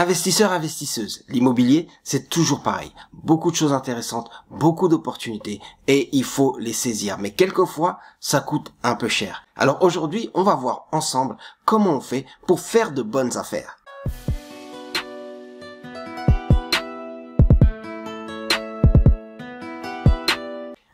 Investisseurs, investisseuses, l'immobilier, c'est toujours pareil. Beaucoup de choses intéressantes, beaucoup d'opportunités et il faut les saisir. Mais quelquefois, ça coûte un peu cher. Alors aujourd'hui, on va voir ensemble comment on fait pour faire de bonnes affaires.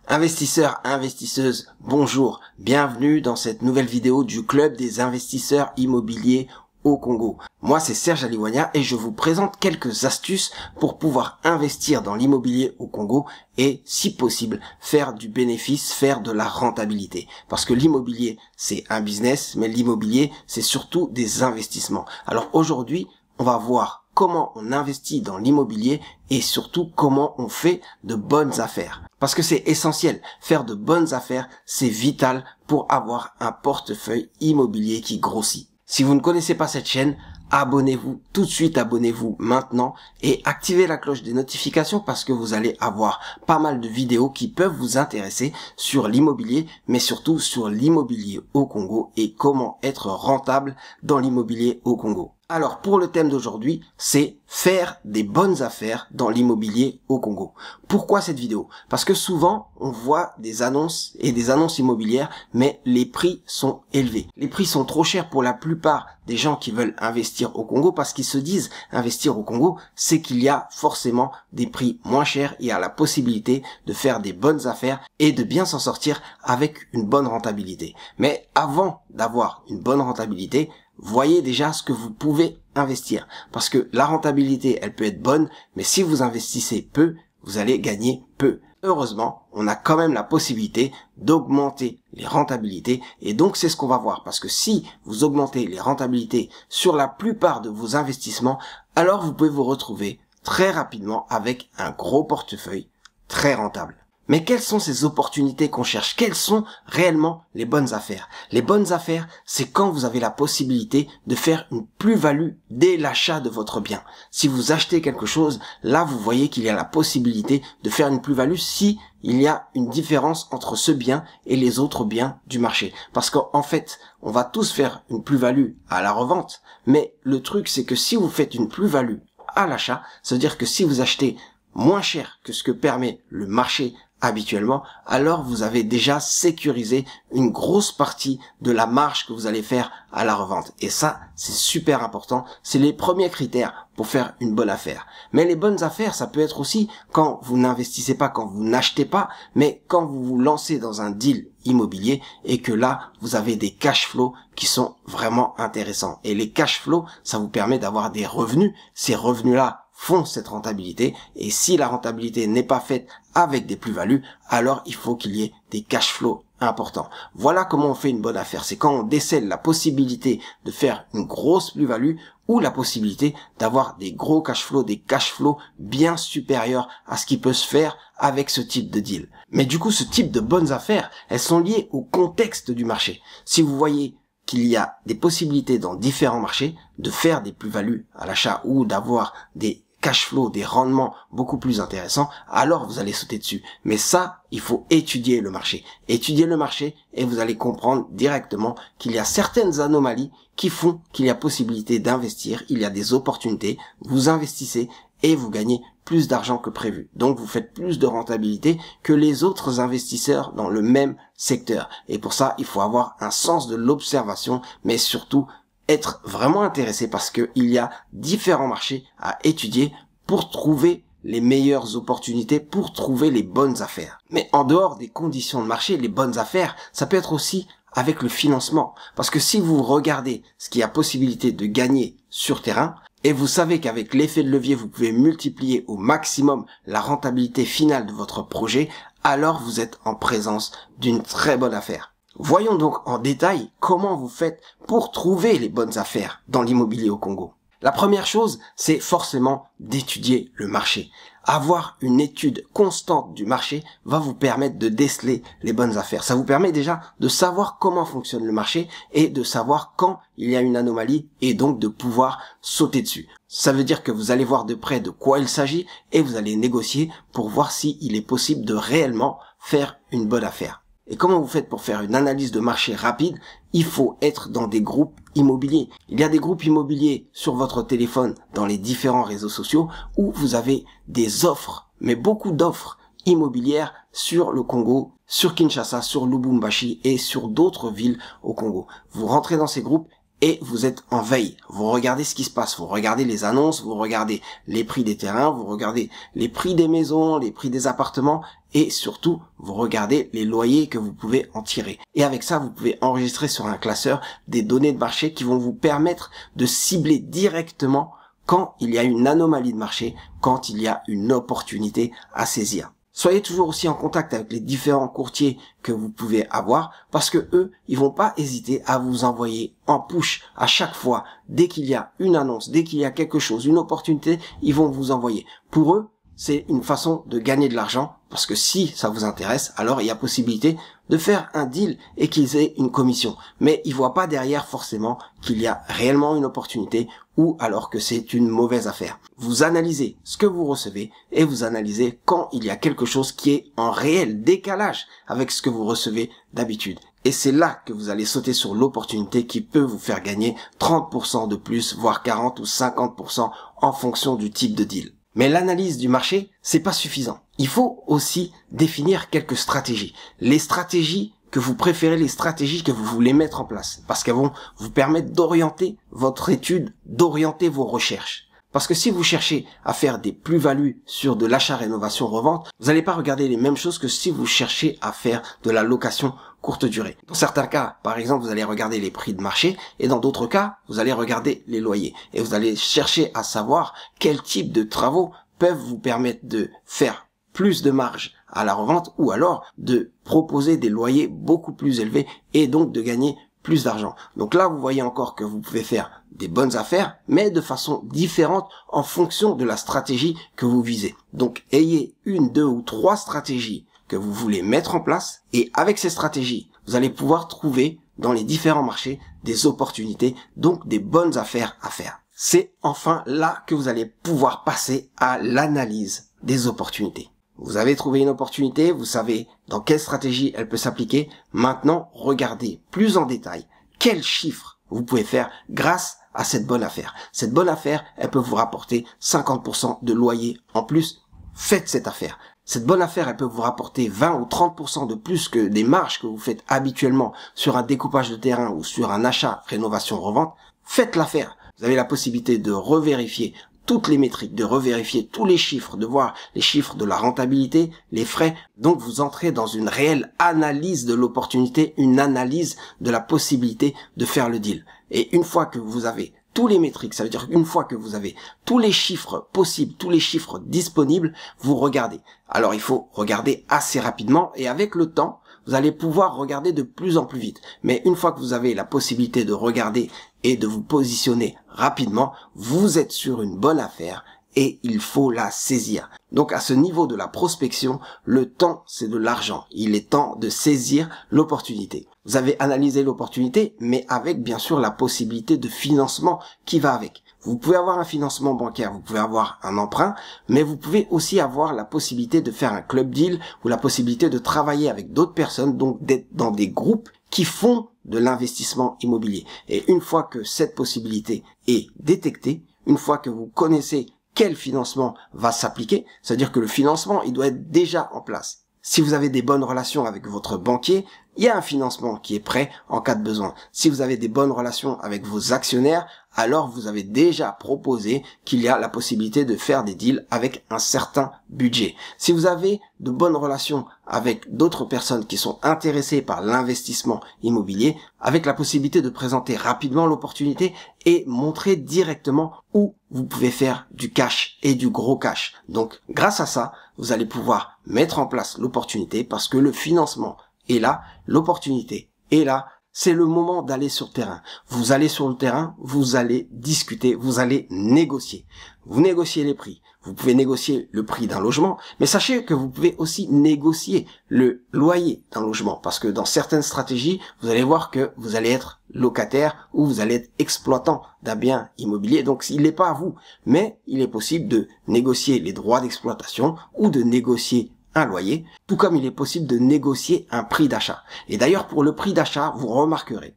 Investisseurs, investisseuses, bonjour. Bienvenue dans cette nouvelle vidéo du Club des investisseurs immobiliers au Congo. Moi, c'est Serge Aliwania et je vous présente quelques astuces pour pouvoir investir dans l'immobilier au Congo et, si possible, faire du bénéfice, faire de la rentabilité. Parce que l'immobilier, c'est un business, mais l'immobilier, c'est surtout des investissements. Alors aujourd'hui, on va voir comment on investit dans l'immobilier et surtout comment on fait de bonnes affaires. Parce que c'est essentiel, faire de bonnes affaires, c'est vital pour avoir un portefeuille immobilier qui grossit. Si vous ne connaissez pas cette chaîne, abonnez-vous tout de suite, abonnez-vous maintenant et activez la cloche des notifications parce que vous allez avoir pas mal de vidéos qui peuvent vous intéresser sur l'immobilier, mais surtout sur l'immobilier au Congo et comment être rentable dans l'immobilier au Congo. Alors pour le thème d'aujourd'hui, c'est faire des bonnes affaires dans l'immobilier au Congo. Pourquoi cette vidéo? Parce que souvent on voit des annonces et des annonces immobilières, mais les prix sont élevés. Les prix sont trop chers pour la plupart des gens qui veulent investir au Congo parce qu'ils se disent investir au Congo, c'est qu'il y a forcément des prix moins chers, il y a la possibilité de faire des bonnes affaires et de bien s'en sortir avec une bonne rentabilité. Mais avant d'avoir une bonne rentabilité, voyez déjà ce que vous pouvez investir. Parce que la rentabilité, elle peut être bonne, mais si vous investissez peu, vous allez gagner peu. Heureusement, on a quand même la possibilité d'augmenter les rentabilités et donc c'est ce qu'on va voir. Parce que si vous augmentez les rentabilités sur la plupart de vos investissements, alors vous pouvez vous retrouver très rapidement avec un gros portefeuille très rentable. Mais quelles sont ces opportunités qu'on cherche? Quelles sont réellement les bonnes affaires? Les bonnes affaires, c'est quand vous avez la possibilité de faire une plus-value dès l'achat de votre bien. Si vous achetez quelque chose, là vous voyez qu'il y a la possibilité de faire une plus-value si il y a une différence entre ce bien et les autres biens du marché. Parce qu'en fait, on va tous faire une plus-value à la revente, mais le truc c'est que si vous faites une plus-value à l'achat, ça veut dire que si vous achetez moins cher que ce que permet le marché habituellement, alors vous avez déjà sécurisé une grosse partie de la marge que vous allez faire à la revente. Et ça, c'est super important. C'est les premiers critères pour faire une bonne affaire. Mais les bonnes affaires, ça peut être aussi quand vous n'investissez pas, quand vous n'achetez pas, mais quand vous vous lancez dans un deal immobilier et que là, vous avez des cash flows qui sont vraiment intéressants. Et les cash flows, ça vous permet d'avoir des revenus. Ces revenus-là font cette rentabilité et si la rentabilité n'est pas faite avec des plus-values, alors il faut qu'il y ait des cash flows importants. Voilà comment on fait une bonne affaire. C'est quand on décèle la possibilité de faire une grosse plus-value ou la possibilité d'avoir des gros cash flows, des cash flows bien supérieurs à ce qui peut se faire avec ce type de deal. Mais du coup, ce type de bonnes affaires, elles sont liées au contexte du marché. Si vous voyez qu'il y a des possibilités dans différents marchés de faire des plus-values à l'achat ou d'avoir des cash flow, des rendements beaucoup plus intéressants, alors vous allez sauter dessus. Mais ça, il faut étudier le marché. Étudier le marché et vous allez comprendre directement qu'il y a certaines anomalies qui font qu'il y a possibilité d'investir, il y a des opportunités, vous investissez et vous gagnez plus d'argent que prévu. Donc vous faites plus de rentabilité que les autres investisseurs dans le même secteur. Et pour ça, il faut avoir un sens de l'observation, mais surtout être vraiment intéressé parce qu'il y a différents marchés à étudier pour trouver les meilleures opportunités, pour trouver les bonnes affaires. Mais en dehors des conditions de marché, les bonnes affaires, ça peut être aussi avec le financement. Parce que si vous regardez ce qu'il y a possibilité de gagner sur terrain, et vous savez qu'avec l'effet de levier, vous pouvez multiplier au maximum la rentabilité finale de votre projet, alors vous êtes en présence d'une très bonne affaire. Voyons donc en détail comment vous faites pour trouver les bonnes affaires dans l'immobilier au Congo. La première chose, c'est forcément d'étudier le marché. Avoir une étude constante du marché va vous permettre de déceler les bonnes affaires. Ça vous permet déjà de savoir comment fonctionne le marché et de savoir quand il y a une anomalie et donc de pouvoir sauter dessus. Ça veut dire que vous allez voir de près de quoi il s'agit et vous allez négocier pour voir s'il est possible de réellement faire une bonne affaire. Et comment vous faites pour faire une analyse de marché rapide? Il faut être dans des groupes immobiliers. Il y a des groupes immobiliers sur votre téléphone dans les différents réseaux sociaux où vous avez des offres, mais beaucoup d'offres immobilières sur le Congo, sur Kinshasa, sur Lubumbashi et sur d'autres villes au Congo. Vous rentrez dans ces groupes et vous êtes en veille. Vous regardez ce qui se passe, vous regardez les annonces, vous regardez les prix des terrains, vous regardez les prix des maisons, les prix des appartements et surtout, vous regardez les loyers que vous pouvez en tirer. Et avec ça, vous pouvez enregistrer sur un classeur des données de marché qui vont vous permettre de cibler directement quand il y a une anomalie de marché, quand il y a une opportunité à saisir. Soyez toujours aussi en contact avec les différents courtiers que vous pouvez avoir parce que eux, ils vont pas hésiter à vous envoyer en push à chaque fois. Dès qu'il y a une annonce, dès qu'il y a quelque chose, une opportunité, ils vont vous envoyer. Pour eux, c'est une façon de gagner de l'argent parce que si ça vous intéresse, alors il y a possibilité de faire un deal et qu'ils aient une commission. Mais ils voient pas derrière forcément qu'il y a réellement une opportunité ou alors que c'est une mauvaise affaire. Vous analysez ce que vous recevez et vous analysez quand il y a quelque chose qui est en réel décalage avec ce que vous recevez d'habitude. Et c'est là que vous allez sauter sur l'opportunité qui peut vous faire gagner 30% de plus, voire 40 ou 50% en fonction du type de deal. Mais l'analyse du marché, c'est pas suffisant. Il faut aussi définir quelques stratégies. Les stratégies que vous préférez, les stratégies que vous voulez mettre en place. Parce qu'elles vont vous permettre d'orienter votre étude, d'orienter vos recherches. Parce que si vous cherchez à faire des plus-values sur de l'achat, rénovation, revente, vous n'allez pas regarder les mêmes choses que si vous cherchez à faire de la location courte durée. Dans certains cas, par exemple, vous allez regarder les prix de marché et dans d'autres cas, vous allez regarder les loyers. Et vous allez chercher à savoir quel type de travaux peuvent vous permettre de faire plus de marge à la revente ou alors de proposer des loyers beaucoup plus élevés et donc de gagner plus d'argent. Donc là, vous voyez encore que vous pouvez faire des bonnes affaires, mais de façon différente en fonction de la stratégie que vous visez. Donc, ayez une, deux ou trois stratégies que vous voulez mettre en place et avec ces stratégies, vous allez pouvoir trouver dans les différents marchés des opportunités, donc des bonnes affaires à faire. C'est enfin là que vous allez pouvoir passer à l'analyse des opportunités. Vous avez trouvé une opportunité, vous savez dans quelle stratégie elle peut s'appliquer. Maintenant, regardez plus en détail quels chiffres vous pouvez faire grâce à cette bonne affaire. Cette bonne affaire, elle peut vous rapporter 50% de loyer en plus. Faites cette affaire. Cette bonne affaire, elle peut vous rapporter 20 ou 30% de plus que des marges que vous faites habituellement sur un découpage de terrain ou sur un achat, rénovation, revente. Faites l'affaire. Vous avez la possibilité de revérifier toutes les métriques, de revérifier tous les chiffres, de voir les chiffres de la rentabilité, les frais. Donc vous entrez dans une réelle analyse de l'opportunité, une analyse de la possibilité de faire le deal. Et une fois que vous avez tous les métriques, ça veut dire qu'une fois que vous avez tous les chiffres possibles, tous les chiffres disponibles, vous regardez. Alors il faut regarder assez rapidement et avec le temps, vous allez pouvoir regarder de plus en plus vite. Mais une fois que vous avez la possibilité de regarder et de vous positionner rapidement, vous êtes sur une bonne affaire et il faut la saisir. Donc à ce niveau de la prospection, le temps c'est de l'argent. Il est temps de saisir l'opportunité. Vous avez analysé l'opportunité, mais avec bien sûr la possibilité de financement qui va avec. Vous pouvez avoir un financement bancaire, vous pouvez avoir un emprunt, mais vous pouvez aussi avoir la possibilité de faire un club deal ou la possibilité de travailler avec d'autres personnes, donc d'être dans des groupes qui font de l'investissement immobilier. Et une fois que cette possibilité est détectée, une fois que vous connaissez quel financement va s'appliquer, c'est-à-dire que le financement, il doit être déjà en place. Si vous avez des bonnes relations avec votre banquier, il y a un financement qui est prêt en cas de besoin. Si vous avez des bonnes relations avec vos actionnaires, alors vous avez déjà proposé qu'il y a la possibilité de faire des deals avec un certain budget. Si vous avez de bonnes relations avec d'autres personnes qui sont intéressées par l'investissement immobilier, avec la possibilité de présenter rapidement l'opportunité et montrer directement où vous pouvez faire du cash et du gros cash. Donc, grâce à ça, vous allez pouvoir mettre en place l'opportunité parce que le financement est là, l'opportunité est là. C'est le moment d'aller sur le terrain. Vous allez sur le terrain, vous allez discuter, vous allez négocier. Vous négociez les prix. Vous pouvez négocier le prix d'un logement, mais sachez que vous pouvez aussi négocier le loyer d'un logement. Parce que dans certaines stratégies, vous allez voir que vous allez être locataire ou vous allez être exploitant d'un bien immobilier. Donc il n'est pas à vous, mais il est possible de négocier les droits d'exploitation ou de négocier un loyer, tout comme il est possible de négocier un prix d'achat. Et d'ailleurs, pour le prix d'achat, vous remarquerez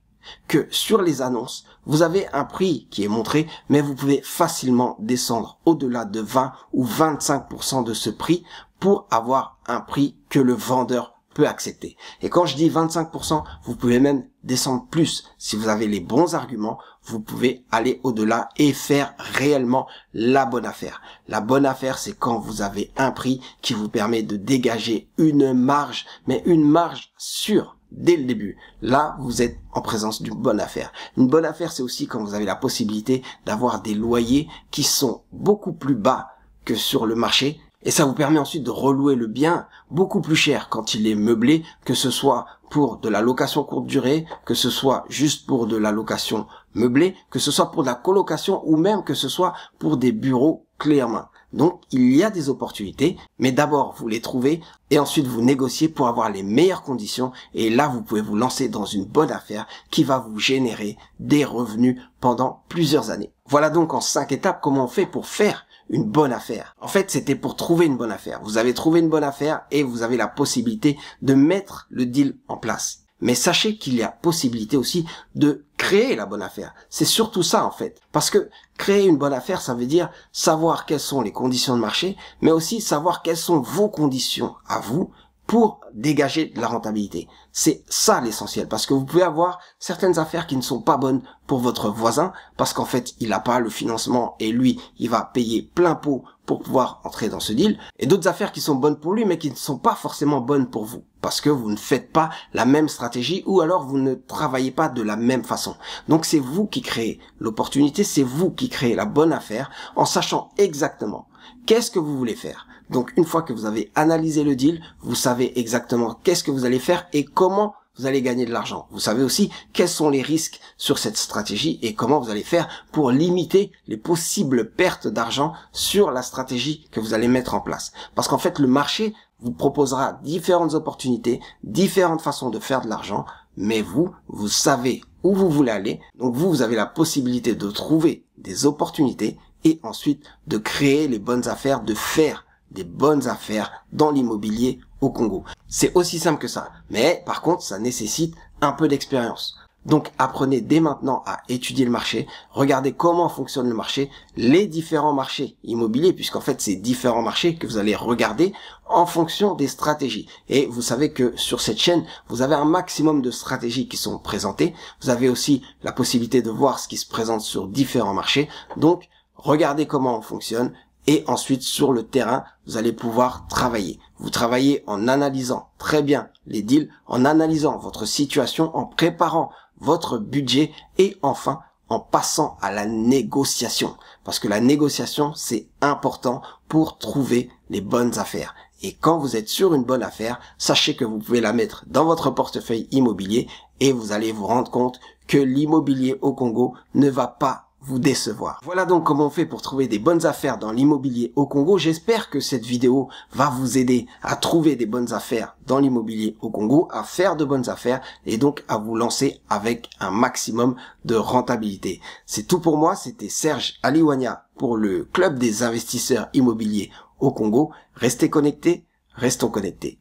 que sur les annonces, vous avez un prix qui est montré, mais vous pouvez facilement descendre au-delà de 20 ou 25% de ce prix pour avoir un prix que le vendeur peut accepter. Et quand je dis 25%, vous pouvez même descendre plus. Si vous avez les bons arguments, vous pouvez aller au-delà et faire réellement la bonne affaire. La bonne affaire, c'est quand vous avez un prix qui vous permet de dégager une marge, mais une marge sûre dès le début. Là, vous êtes en présence d'une bonne affaire. Une bonne affaire, c'est aussi quand vous avez la possibilité d'avoir des loyers qui sont beaucoup plus bas que sur le marché. Et ça vous permet ensuite de relouer le bien beaucoup plus cher quand il est meublé, que ce soit pour de la location courte durée, que ce soit juste pour de la location meublée, que ce soit pour de la colocation ou même que ce soit pour des bureaux clés en main. Donc il y a des opportunités, mais d'abord vous les trouvez et ensuite vous négociez pour avoir les meilleures conditions et là vous pouvez vous lancer dans une bonne affaire qui va vous générer des revenus pendant plusieurs années. Voilà donc en 5 étapes comment on fait pour faire une bonne affaire. En fait, c'était pour trouver une bonne affaire. Vous avez trouvé une bonne affaire et vous avez la possibilité de mettre le deal en place. Mais sachez qu'il y a possibilité aussi de créer la bonne affaire. C'est surtout ça en fait. Parce que créer une bonne affaire, ça veut dire savoir quelles sont les conditions de marché, mais aussi savoir quelles sont vos conditions à vous pour dégager de la rentabilité. C'est ça l'essentiel, parce que vous pouvez avoir certaines affaires qui ne sont pas bonnes pour votre voisin, parce qu'en fait, il n'a pas le financement et lui, il va payer plein pot pour pouvoir entrer dans ce deal, et d'autres affaires qui sont bonnes pour lui, mais qui ne sont pas forcément bonnes pour vous, parce que vous ne faites pas la même stratégie, ou alors vous ne travaillez pas de la même façon. Donc c'est vous qui créez l'opportunité, c'est vous qui créez la bonne affaire, en sachant exactement qu'est-ce que vous voulez faire. Donc une fois que vous avez analysé le deal, vous savez exactement qu'est-ce que vous allez faire et comment vous allez gagner de l'argent. Vous savez aussi quels sont les risques sur cette stratégie et comment vous allez faire pour limiter les possibles pertes d'argent sur la stratégie que vous allez mettre en place. Parce qu'en fait, le marché vous proposera différentes opportunités, différentes façons de faire de l'argent, mais vous savez où vous voulez aller. Donc vous avez la possibilité de trouver des opportunités et ensuite de créer les bonnes affaires, de faire des bonnes affaires dans l'immobilier au Congo. C'est aussi simple que ça. Mais par contre, ça nécessite un peu d'expérience. Donc apprenez dès maintenant à étudier le marché, regardez comment fonctionne le marché, les différents marchés immobiliers, puisqu'en fait c'est différents marchés que vous allez regarder en fonction des stratégies. Et vous savez que sur cette chaîne, vous avez un maximum de stratégies qui sont présentées. Vous avez aussi la possibilité de voir ce qui se présente sur différents marchés. Donc regardez comment on fonctionne. Et ensuite, sur le terrain, vous allez pouvoir travailler. Vous travaillez en analysant très bien les deals, en analysant votre situation, en préparant votre budget et enfin, en passant à la négociation. Parce que la négociation, c'est important pour trouver les bonnes affaires. Et quand vous êtes sur une bonne affaire, sachez que vous pouvez la mettre dans votre portefeuille immobilier et vous allez vous rendre compte que l'immobilier au Congo ne va pas vous décevoir. Voilà donc comment on fait pour trouver des bonnes affaires dans l'immobilier au Congo. J'espère que cette vidéo va vous aider à trouver des bonnes affaires dans l'immobilier au Congo, à faire de bonnes affaires et donc à vous lancer avec un maximum de rentabilité. C'est tout pour moi, c'était Serge Aliwanya pour le Club des investisseurs immobiliers au Congo. Restez connectés, restons connectés.